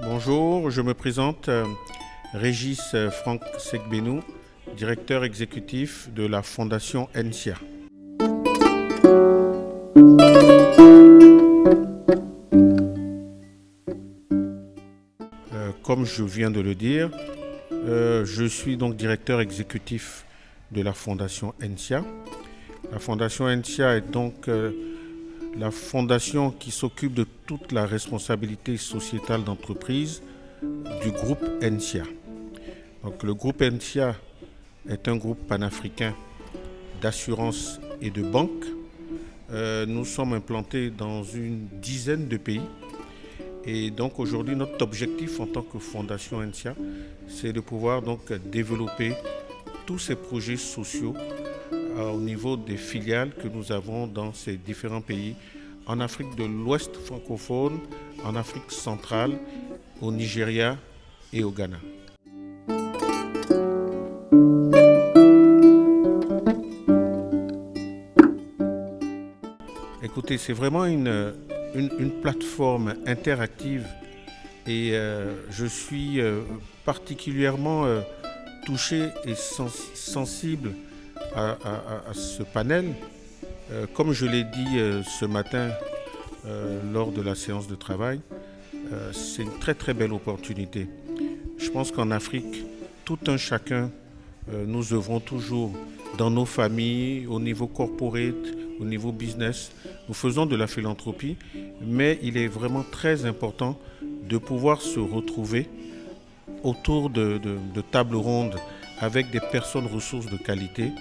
Bonjour, je me présente, Régis Franck Sekbenou, directeur exécutif de la Fondation ENSIA. Comme je viens de le dire, je suis donc directeur exécutif de la Fondation ENSIA. La Fondation ENSIA est donc la fondation qui s'occupe de toute la responsabilité sociétale d'entreprise du groupe ENSIA. Donc, le groupe ENSIA est un groupe panafricain d'assurance et de banque. Nous sommes implantés dans une dizaine de pays. Et donc aujourd'hui, notre objectif en tant que Fondation ENSIA, c'est de pouvoir donc développer tous ces projets sociaux au niveau des filiales que nous avons dans ces différents pays, en Afrique de l'Ouest francophone, en Afrique centrale, au Nigeria et au Ghana. Écoutez, c'est vraiment une plateforme interactive et je suis particulièrement touché et sensible à ce panel. Comme je l'ai dit ce matin lors de la séance de travail, c'est une très très belle opportunité. Je pense qu'en Afrique, tout un chacun, nous œuvrons toujours dans nos familles, au niveau corporate, au niveau business. Nous faisons de la philanthropie, mais il est vraiment très important de pouvoir se retrouver autour de tables rondes avec des personnes ressources de qualité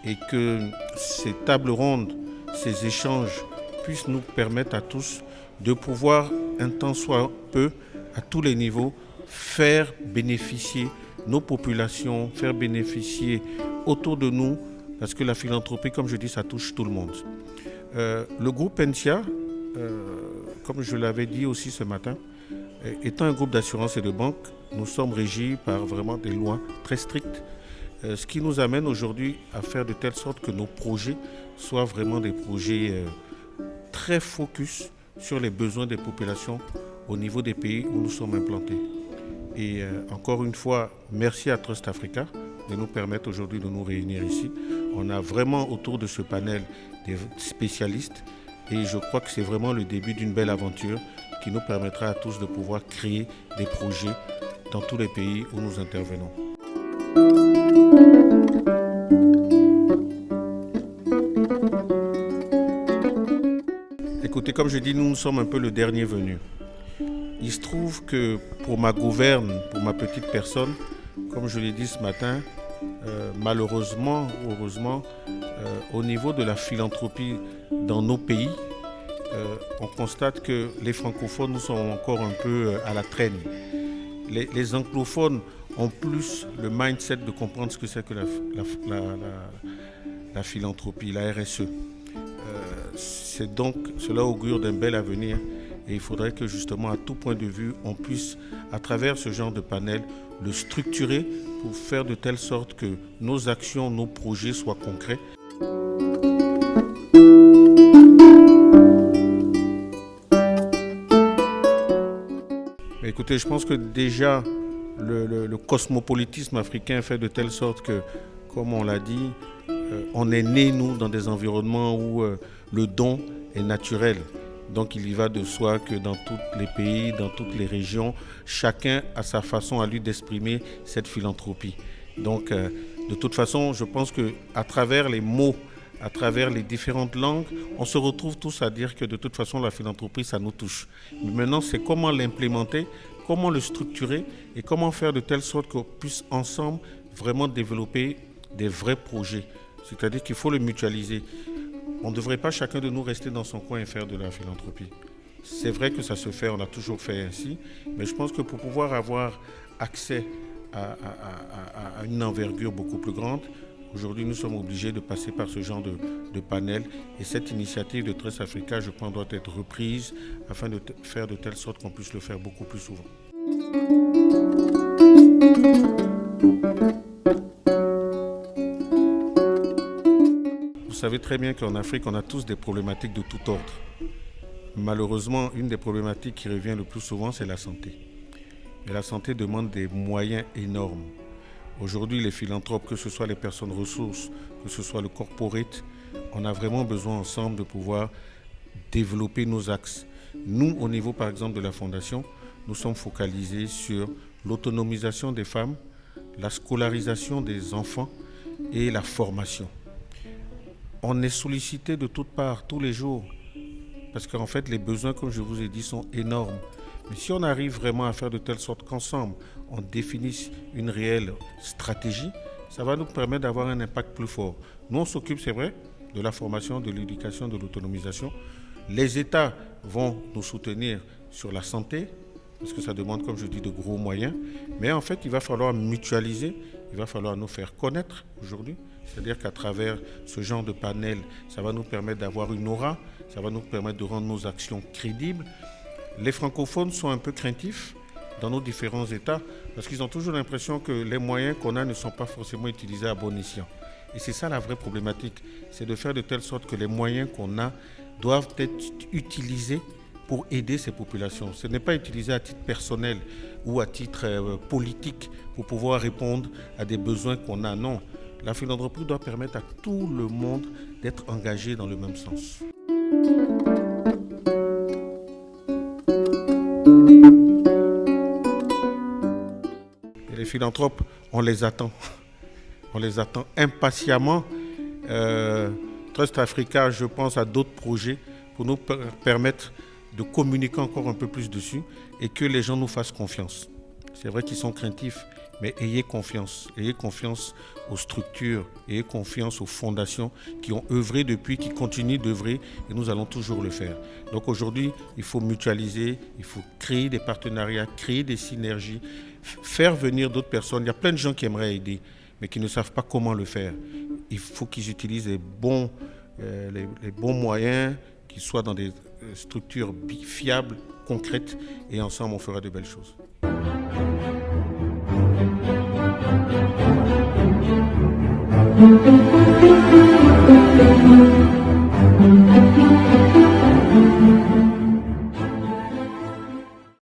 et que ces tables rondes, ces échanges puissent nous permettre à tous de pouvoir, un temps soit peu, à tous les niveaux, faire bénéficier nos populations, faire bénéficier autour de nous, parce que la philanthropie, comme je dis, ça touche tout le monde. Le groupe ENSIA, comme je l'avais dit aussi ce matin, étant un groupe d'assurance et de banque, nous sommes régis par vraiment des lois très strictes, ce qui nous amène aujourd'hui à faire de telle sorte que nos projets soient vraiment des projets très focus sur les besoins des populations au niveau des pays où nous sommes implantés. Et encore une fois, merci à Trust Africa de nous permettre aujourd'hui de nous réunir ici. On a vraiment autour de ce panel des spécialistes et je crois que c'est vraiment le début d'une belle aventure qui nous permettra à tous de pouvoir créer des projets dans tous les pays où nous intervenons. Écoutez, comme je dis, nous sommes un peu le dernier venu. Il se trouve que pour ma gouverne, pour ma petite personne, comme je l'ai dit ce matin, malheureusement ou heureusement, au niveau de la philanthropie dans nos pays, on constate que les francophones, nous sommes encore un peu à la traîne. Les anglophones ont plus le mindset de comprendre ce que c'est que la philanthropie, la RSE. Cela augure d'un bel avenir et il faudrait que justement à tout point de vue, on puisse, à travers ce genre de panel, le structurer pour faire de telle sorte que nos actions, nos projets soient concrets. Écoutez, je pense que déjà le cosmopolitisme africain fait de telle sorte que, comme on l'a dit, on est né, nous, dans des environnements où le don est naturel. Donc il y va de soi que dans tous les pays, dans toutes les régions, chacun a sa façon à lui d'exprimer cette philanthropie. Donc de toute façon, je pense qu'à travers les mots, à travers les différentes langues, on se retrouve tous à dire que de toute façon la philanthropie, ça nous touche. Mais maintenant, c'est comment l'implémenter, comment le structurer et comment faire de telle sorte qu'on puisse ensemble vraiment développer des vrais projets. C'est-à-dire qu'il faut le mutualiser. On ne devrait pas chacun de nous rester dans son coin et faire de la philanthropie. C'est vrai que ça se fait, on a toujours fait ainsi, mais je pense que pour pouvoir avoir accès à une envergure beaucoup plus grande, aujourd'hui nous sommes obligés de passer par ce genre de panel et cette initiative de Trust Africa, je pense, doit être reprise afin de faire de telle sorte qu'on puisse le faire beaucoup plus souvent. savez très bien qu'en Afrique, on a tous des problématiques de tout ordre. Malheureusement, une des problématiques qui revient le plus souvent, c'est la santé. Et la santé demande des moyens énormes. Aujourd'hui, les philanthropes, que ce soit les personnes ressources, que ce soit le corporate, on a vraiment besoin ensemble de pouvoir développer nos axes. Nous, au niveau par exemple de la Fondation, nous sommes focalisés sur l'autonomisation des femmes, la scolarisation des enfants et la formation. On est sollicité de toutes parts, tous les jours, parce qu'en fait, les besoins, comme je vous ai dit, sont énormes. Mais si on arrive vraiment à faire de telle sorte qu'ensemble, on définisse une réelle stratégie, ça va nous permettre d'avoir un impact plus fort. Nous, on s'occupe, c'est vrai, de la formation, de l'éducation, de l'autonomisation. Les États vont nous soutenir sur la santé, parce que ça demande, comme je dis, de gros moyens. Mais en fait, il va falloir mutualiser, il va falloir nous faire connaître aujourd'hui. C'est-à-dire qu'à travers ce genre de panel, ça va nous permettre d'avoir une aura, ça va nous permettre de rendre nos actions crédibles. Les francophones sont un peu craintifs dans nos différents États parce qu'ils ont toujours l'impression que les moyens qu'on a ne sont pas forcément utilisés à bon escient. Et c'est ça la vraie problématique, c'est de faire de telle sorte que les moyens qu'on a doivent être utilisés pour aider ces populations. Ce n'est pas utilisé à titre personnel ou à titre politique pour pouvoir répondre à des besoins qu'on a. Non, la philanthropie doit permettre à tout le monde d'être engagé dans le même sens. Et les philanthropes, on les attend. On les attend impatiemment. Trust Africa, je pense à d'autres projets pour nous permettre de communiquer encore un peu plus dessus et que les gens nous fassent confiance. C'est vrai qu'ils sont craintifs, mais ayez confiance aux structures, ayez confiance aux fondations qui ont œuvré depuis, qui continuent d'œuvrer et nous allons toujours le faire. Donc aujourd'hui, il faut mutualiser, il faut créer des partenariats, créer des synergies, faire venir d'autres personnes. Il y a plein de gens qui aimeraient aider, mais qui ne savent pas comment le faire. Il faut qu'ils utilisent les bons moyens, qu'ils soient dans des structures fiables, concrètes, et ensemble on fera de belles choses. Thank you.